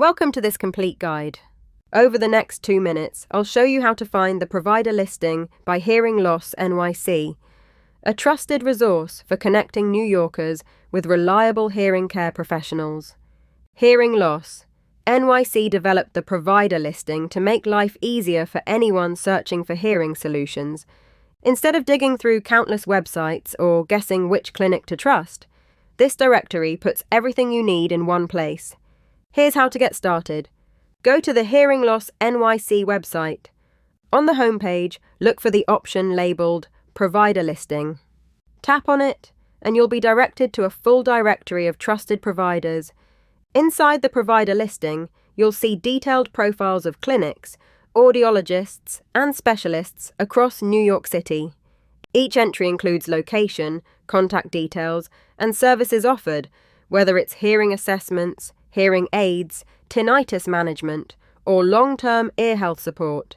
Welcome to this complete guide. Over the next 2 minutes, I'll show you how to find the provider listing by Hearing Loss NYC, a trusted resource for connecting New Yorkers with reliable hearing care professionals. Hearing Loss NYC developed the provider listing to make life easier for anyone searching for hearing solutions. Instead of digging through countless websites or guessing which clinic to trust, this directory puts everything you need in one place. Here's how to get started. Go to the Hearing Loss NYC website. On the homepage, look for the option labeled Provider Listing. Tap on it, and you'll be directed to a full directory of trusted providers. Inside the provider listing, you'll see detailed profiles of clinics, audiologists, and specialists across New York City. Each entry includes location, contact details, and services offered, whether it's hearing assessments, hearing aids, tinnitus management, or long-term ear health support.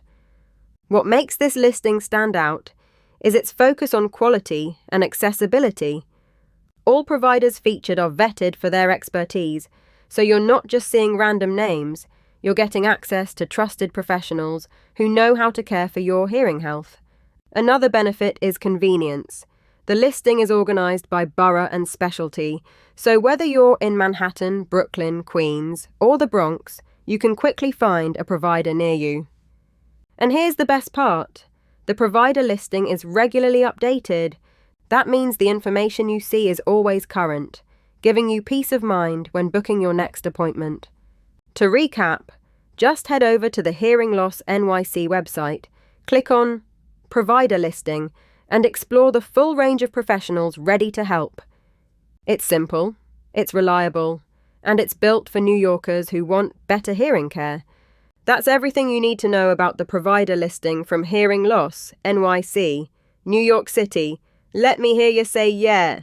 What makes this listing stand out is its focus on quality and accessibility. All providers featured are vetted for their expertise, so you're not just seeing random names, you're getting access to trusted professionals who know how to care for your hearing health. Another benefit is convenience. The listing is organized by borough and specialty, so whether you're in Manhattan, Brooklyn, Queens, or the Bronx, you can quickly find a provider near you. And here's the best part. The provider listing is regularly updated. That means the information you see is always current, giving you peace of mind when booking your next appointment. To recap, just head over to the Hearing Loss NYC website, click on Provider Listing, and explore the full range of professionals ready to help. It's simple, it's reliable, and it's built for New Yorkers who want better hearing care. That's everything you need to know about the provider listing from Hearing Loss NYC, New York City. Let me hear you say yeah.